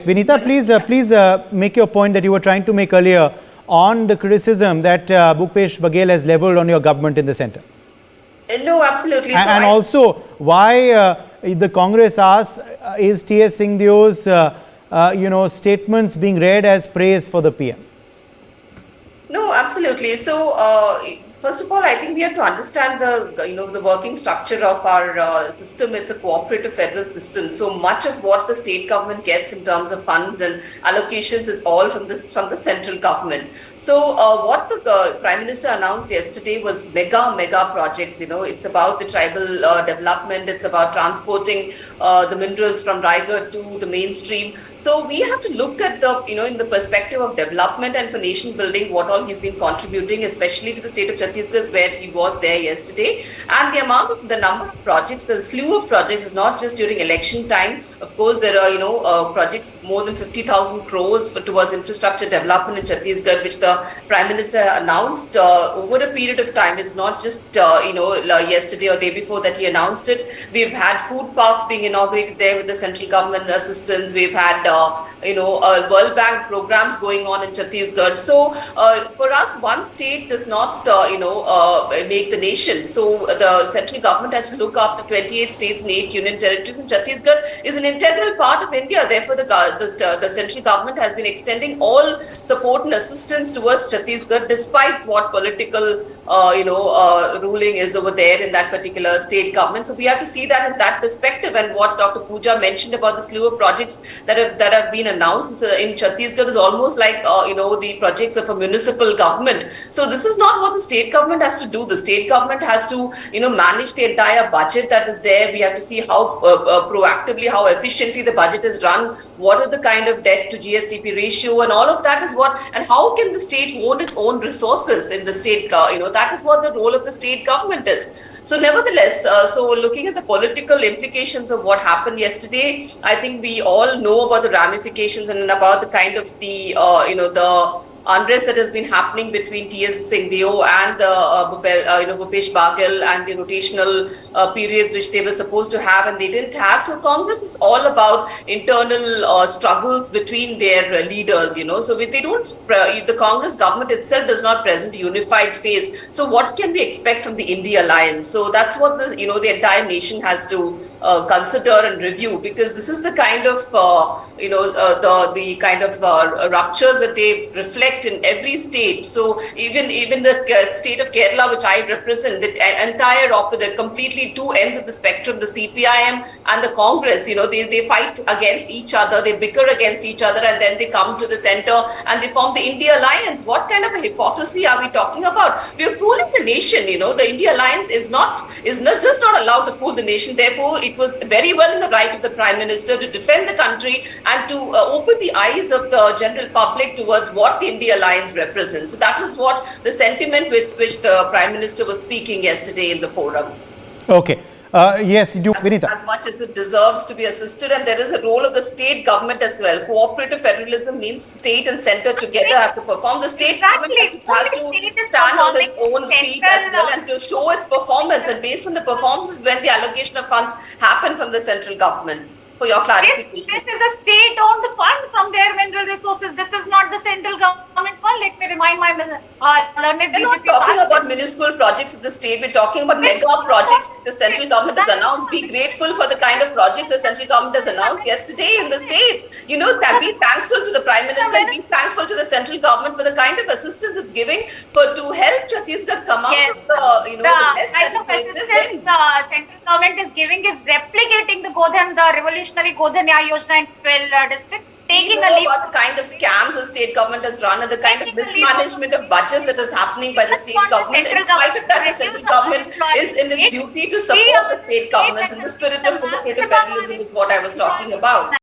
Vinita, please make your point that you were trying to make earlier on the criticism that Bhupesh Baghel has leveled on your government in the centre. No, absolutely. And also, why the Congress asks, is T.S. Singhdeo's statements being read as praise for the PM? No, absolutely. So, first of all, I think we have to understand the working structure of our system. It's a cooperative federal system. So much of what the state government gets in terms of funds and allocations is all from the central government. So what the Prime Minister announced yesterday was mega projects. It's about the tribal development. It's about transporting the minerals from Raigad to the mainstream. So we have to look at in the perspective of development and for nation building, what all he's been contributing, especially to the state of Chhattisgarh, where he was there yesterday. And the number of projects, the slew of projects is not just during election time. Of course, there are, projects more than 50,000 crores towards infrastructure development in Chhattisgarh, which the Prime Minister announced over a period of time. It's not just, yesterday or day before that he announced it. We've had food parks being inaugurated there with the central government assistance. We've had, World Bank programs going on in Chhattisgarh. So, for us, one state does not, make the nation. So the central government has to look after 28 states and 8 union territories, and Chhattisgarh is an integral part of India. Therefore, the central government has been extending all support and assistance towards Chhattisgarh, despite what political, ruling is over there in that particular state government. So we have to see that in that perspective. And what Dr. Pooja mentioned about the slew of projects that have been announced in Chhattisgarh is almost like, the projects of a municipal government. So this is not what the state government has to do. The state government has to, manage the entire budget that is there. We have to see how proactively, how efficiently the budget is run. What are the kind of debt to GSDP ratio, and all of that is what, and how can the state own its own resources in the state, that is what the role of the state government is. So nevertheless, so looking at the political implications of what happened yesterday, I think we all know about the ramifications and about the kind of the unrest that has been happening between T.S. Singhdeo and Bhupesh Baghel, and the rotational periods which they were supposed to have and they didn't have. So Congress is all about internal struggles between their leaders, So they don't, the Congress government itself does not present a unified face. So what can we expect from the India alliance? So that's what the entire nation has to consider and review, because this is the kind of the kind of ruptures that they reflect in every state. So even the state of Kerala, which I represent, the entire opposite, completely two ends of the spectrum, the CPIM and the Congress, they fight against each other, they bicker against each other, and then they come to the center and they form the India alliance. What kind of a hypocrisy are we talking about? We are fooling the nation. The India alliance is just not allowed to fool the nation. Therefore, it was very well in the right of the Prime Minister to defend the country and to open the eyes of the general public towards what the India alliance represents. So that was what the sentiment with which the Prime Minister was speaking yesterday in the forum. Okay. Yes, you do, Vinita. As much as it deserves to be assisted, and there is a role of the state government as well. Cooperative federalism means state and center together have to perform. The state government has to stand on its own feet as well and to show its performance. And based on the performance is when the allocation of funds happen from the central government. For your clarification. This is a state-owned fund from their mineral resources. This is not the central government fund. Let me remind my learned BJP. We're not talking about minuscule projects of the state. We're talking about mega projects the central government has announced. Be grateful for the kind of projects the central government has announced yesterday in the state. Be thankful to the Prime Minister and be thankful to the central government for the kind of assistance it's giving to help Chhattisgarh come out of the mess that it is in. The central government is giving is replicating the revolutionary Godhan Yojana in 12 districts. Taking a leap about the kind of scams the state government has run and the kind of mismanagement of budgets that is happening by the state government. In spite of that, the central government is in its duty to support the state government, and the spirit of cooperative federalism is what I was talking about.